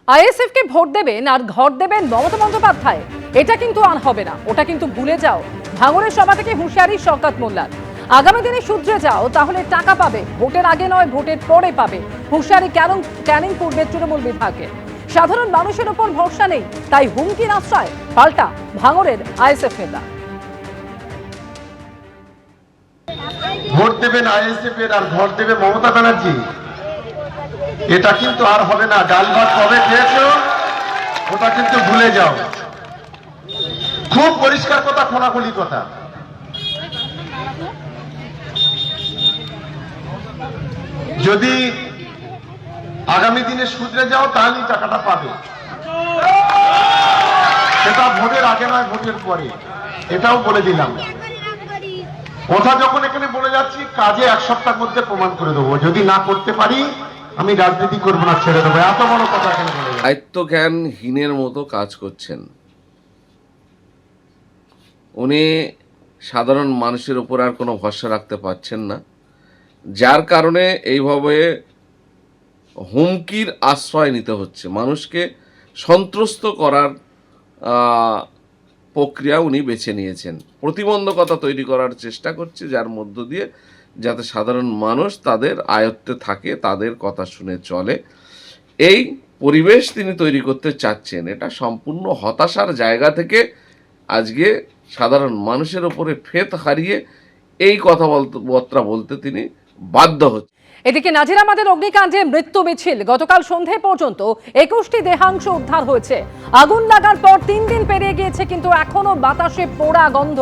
ISF কে vote দেবেন আর ঘর দেবেন মমতা বন্দ্যোপাধ্যায়, এটা কিন্তু আর হবে না। ওটা কিন্তু ভুলে যাও। ভাঙড়ের সভা থেকে হুঁশিয়ারি শওকত মোল্লার। আগামী দিনে শুধরে যাও, তাহলে টাকা পাবে, ভোটের আগে নয় ভোটের পরে পাবে। হুঁশিয়ারি ক্যানিং পূর্বে তৃণমূল বিভাগে। সাধারণ মানুষের উপর ভরসা নেই, তাই হুমকির আশ্রয় পাল্টা ভাঙড়ের আইএসএফ নেতা। ভোট দেবেন আইএসএফ এর আর ঘর দেবে মমতা ব্যানার্জি, এটা কিন্তু আর হবে না। ডাল ভাত কবে খেয়েছো ওটা কিন্তু ভুলে যাও। খুব পরিষ্কার কথা, খোলাখুলি কথা। যদি আগামী দিনে শুধরে যাও তাহলেই টাকাটা পাবে, সেটা ভোটের আগে নয় ভোটের পরে, এটাও বলে দিলাম। কথা যখন এখানে বলে যাচ্ছি, কাজে এক সপ্তাহের মধ্যে প্রমাণ করে দেবো। যদি না করতে পারি আমি রাজনীতি করবো না, ছেড়ে দেবো। এত বড় কথা এখানে বলে যাচ্ছি। দায়িত্বজ্ঞানহীনের মতো কাজ করছেন উনি। সাধারণ মানুষের উপর আর কোনো ভরসা রাখতে পারছেন না, যার কারণে এইভাবে হুমকির আশ্রয় নিতে হচ্ছে। মানুষকে সন্ত্রস্ত করার প্রক্রিয়া উনি বেছে নিয়েছেন। প্রতিবন্ধকতা তৈরি করার চেষ্টা করছে, যার মধ্য দিয়ে যাতে সাধারণ মানুষ তাদের আয়ত্তে থাকে, তাদের কথা শুনে চলে, এই পরিবেশ তিনি তৈরি করতে চাচ্ছেন। এটা সম্পূর্ণ হতাশার জায়গা থেকে আজকে সাধারণ মানুষের উপরে ফেথ হারিয়ে এই কথাবার্তা বলতে তিনি বাধ্য হচ্ছেন। এদিকে নাজিরাবাদের অগ্নিকাণ্ডে মৃত্যু মিছিল। গতকাল সন্ধে পর্যন্ত 21টি দেহাংশ উদ্ধার হয়েছে। আগুন লাগার পর 3 দিন পেরিয়ে গিয়েছে, কিন্তু এখনো বাতাসে পোড়া গন্ধ।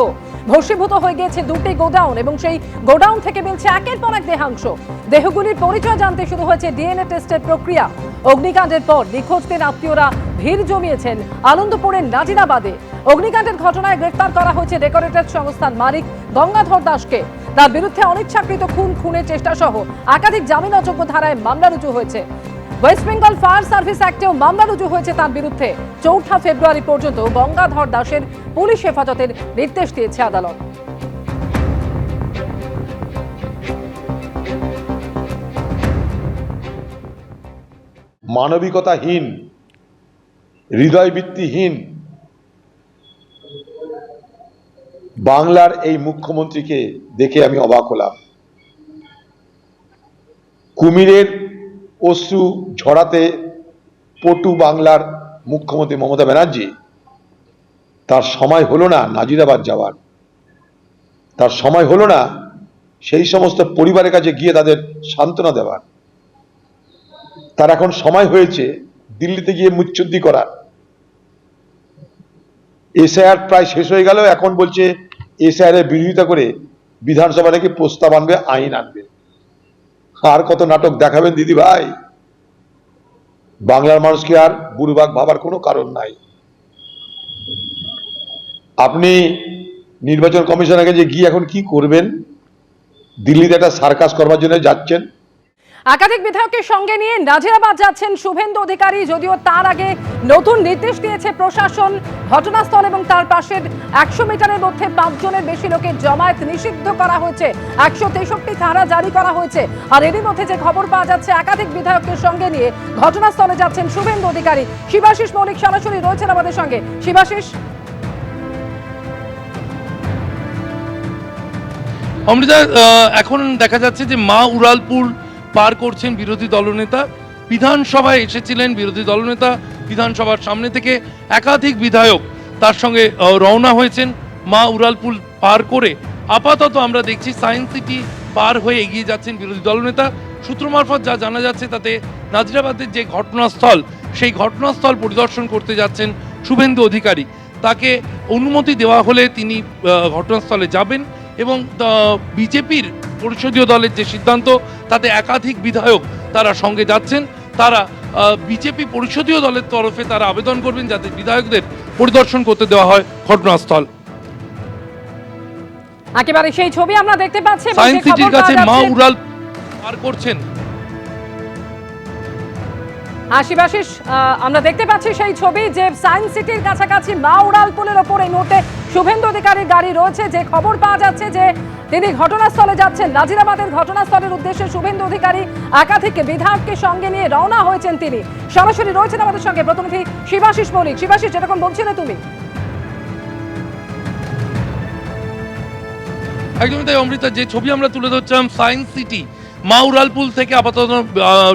ভস্মীভূত হয়ে গিয়েছে 2টি গোডাউন, এবং সেই গোডাউন থেকে মিলছে একের পর এক দেহাংশ। দেহগুলির পরিচয় জানতে শুরু হয়েছে ডিএনএ টেস্টের প্রক্রিয়া। অগ্নিকাণ্ডের পর নিখোঁজদের আত্মীয়রা ভিড় জমিয়েছেন আনন্দপুরের নাজিরাবাদে। অগ্নিকাণ্ডের ঘটনায় গ্রেফতার করা হয়েছে ডেকোরেটর সংস্থার মালিক গঙ্গাধর দাসকে। তার বিরুদ্ধে অনিচ্ছাকৃত খুনের চেষ্টা সহ একাধিক জামিন অযোগ্য ধারায় মামলা রুজু হয়েছে। ওয়েস্ট বেঙ্গল ফায়ার সার্ভিস অ্যাক্টেও মামলা রুজু হয়েছে তার বিরুদ্ধে। 4 ফেব্রুয়ারি পর্যন্ত গঙ্গাধর দাসের পুলিশ হেফাজতের নির্দেশ দিয়েছে আদালত। মানবিকতাহীন, হৃদয়বৃত্তিহীন বাংলার এই মুখ্যমন্ত্রীকে দেখে আমি অবাক হলাম। কুমিরের অশ্রু ঝরাতে পটু বাংলার মুখ্যমন্ত্রী মমতা ব্যানার্জি, তার সময় হলো না নাজিরাবাদ যাওয়ার, তার সময় হলো না সেই সমস্ত পরিবারের কাছে গিয়ে তাদের সান্ত্বনা দেওয়ার। তার এখন সময় হয়েছে দিল্লিতে গিয়ে মুচ্ছুদ্দি করার। এসআইআর প্রায় শেষ হয়ে গেল, এখন বলছে এসআইআর এর বিরোধিতা করে বিধানসভা থেকে প্রস্তাব আনবে, আইন আনবে। আর কত নাটক দেখাবেন দিদি ভাই? বাংলার মানুষকে আর বুড়বাক ভাবার কোনো কারণ নাই। আপনি নির্বাচন কমিশনের কাছে গিয়ে এখন কি করবেন? দিল্লিতে একটা সার্কাস করবার জন্য যাচ্ছেন। একাধিক বিধায়কের সঙ্গে নিয়ে নাজিরাবাদ যাচ্ছেন শুভেন্দু অধিকারী। যদিও তার আগে নতুন নির্দেশ দিয়েছে প্রশাসন। ঘটনাস্থল এবং তার পাশের 100 মিটারের মধ্যে 5 জনের বেশি লোকের জমায়েত নিষিদ্ধ করা হয়েছে। 163 ধারা জারি করা হয়েছে। আর এরই মধ্যে যে খবর পাওয়া যাচ্ছে, একাধিক বিধায়ককে সঙ্গে নিয়ে ঘটনাস্থলে যাচ্ছেন শুভেন্দু অধিকারী। শিবাশিস মৌলিক সরাসরি রয়েছেন আমাদের সঙ্গে। শিবাশিস, অমৃতা, এখন দেখা যাচ্ছে যে মা উড়ালপুর পার করছেন বিরোধী দলনেতা। বিধানসভায় এসেছিলেন বিরোধী দলনেতা, বিধানসভার সামনে থেকে একাধিক বিধায়ক তার সঙ্গে রওনা হয়েছেন মা উড়ালপুর পার করে। আপাতত আমরা দেখছি সায়েন্স সিটি পার হয়ে এগিয়ে যাচ্ছেন বিরোধী দলনেতা। সূত্র মারফত যা জানা যাচ্ছে তাতে নাজিরাবাদের যে ঘটনাস্থল, সেই ঘটনাস্থল পরিদর্শন করতে যাচ্ছেন শুভেন্দু অধিকারী। তাকে অনুমতি দেওয়া হলে তিনি ঘটনাস্থলে যাবেন, এবং বিজেপির পরিষদীয় দলের যে সিদ্ধান্ত, তাতে একাধিক বিধায়ক তারা সঙ্গে যাচ্ছেন। তারা বিজেপি পরিষদীয় দলের তরফে তারা আবেদন করবেন যাতে বিধায়কদের পরিদর্শন করতে দেওয়া হয় ঘটনাস্থল। একেবারে সেই ছবি আমরা দেখতে পাচ্ছি। সায়েন্স সিটির কাছে মা উড়াল পার করছেন। শিবাশিস, আমরা দেখতে পাচ্ছি সেই ছবি যে সায়েন্স সিটির কাছাকাছি মা উড়ালপুলের ওপর এই মুহূর্তে শুভেন্দু অধিকারীর গাড়ি রয়েছে। যে খবর পাওয়া যাচ্ছে যে তিনি ঘটনাস্থলে যাচ্ছেন, নাজিরাবাদের ঘটনাস্থলের উদ্দেশ্যে শুভেন্দু অধিকারী একাধিক বিধায়ককে সঙ্গে নিয়ে রওনা হয়েছেন। তিনি সরাসরি রয়েছেন আমাদের সঙ্গে প্রতিনিধি শিবাশিস মৌলিক। শিবাশিস, যেরকম বলছিলে তুমি। একদমই তাই অমৃতা, যে ছবি আমরা তুলে ধরছিলাম সায়েন্স সিটি মা উড়ালপুল থেকে আপাতত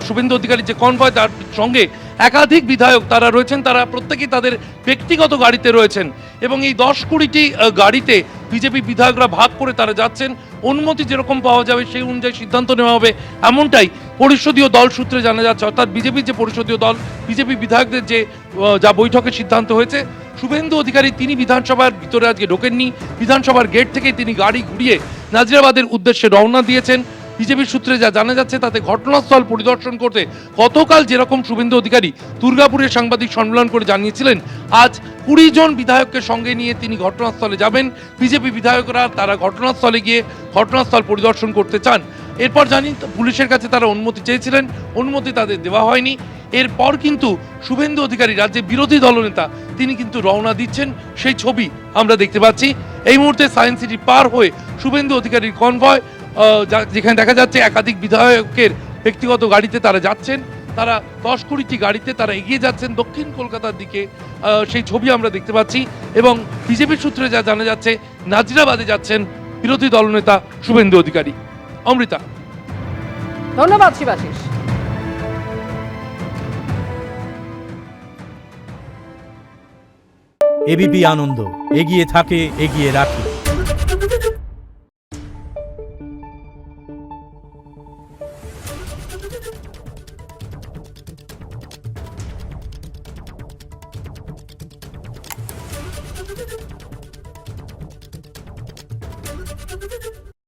শুভেন্দু অধিকারী যে কনভয়, তার সঙ্গে একাধিক বিধায়ক তারা রয়েছেন। তারা প্রত্যেকেই তাদের ব্যক্তিগত গাড়িতে রয়েছেন এবং এই 10-20টি গাড়িতে বিজেপি বিধায়করা ভাগ করে তারা যাচ্ছেন। অনুমতি যেরকম পাওয়া যাবে সেই অনুযায়ী সিদ্ধান্ত নেওয়া হবে, এমনটাই পরিষদীয় দল সূত্রে জানা যাচ্ছে। অর্থাৎ বিজেপির যে পরিষদীয় দল, বিজেপি বিধায়কদের যে যা বৈঠকের সিদ্ধান্ত হয়েছে, শুভেন্দু অধিকারী তিনি বিধানসভার ভিতরে আজকে ঢোকেননি। বিধানসভার গেট থেকে তিনি গাড়ি ঘুরিয়ে নাজিরাবাদের উদ্দেশ্যে রওনা দিয়েছেন। বিজেপির সূত্রে যা জানা যাচ্ছে তাতে ঘটনাস্থল পরিদর্শন করতে গতকাল যেরকম শুভেন্দু অধিকারী দুর্গাপুরে সাংবাদিক সম্মেলন করে জানিয়েছিলেন, আজ 20 জন বিধায়ককে সঙ্গে নিয়ে তিনি ঘটনাস্থলে যাবেন। বিজেপি বিধায়করা তারা ঘটনাস্থলে গিয়ে ঘটনাস্থল পরিদর্শন করতে চান। এরপর জানি পুলিশের কাছে তারা অনুমতি চেয়েছিলেন, অনুমতি তাদের দেওয়া হয়নি। এরপর কিন্তু শুভেন্দু অধিকারী, রাজ্যে বিরোধী দলনেতা, তিনি কিন্তু রওনা দিচ্ছেন। সেই ছবি আমরা দেখতে পাচ্ছি। এই মুহূর্তে সায়েন্স সিটি পার হয়ে শুভেন্দু অধিকারীর কনভয়, যেখানে দেখা যাচ্ছে একাধিক বিধায়কের ব্যক্তিগত গাড়িতে তারা যাচ্ছেন। তারা 10-20টি গাড়িতে তারা এগিয়ে যাচ্ছেন দক্ষিণ কলকাতার দিকে। সেই ছবি আমরা দেখতে পাচ্ছি এবং বিজেপির সূত্রে যা জানা যাচ্ছে নাজিরাবাদে যাচ্ছেন বিরোধী দলনেতা শুভেন্দু অধিকারী। অমৃতা, ধন্যবাদ শিবাশিস। এবিপি আনন্দ, এগিয়ে থাকে, এগিয়ে রাখে।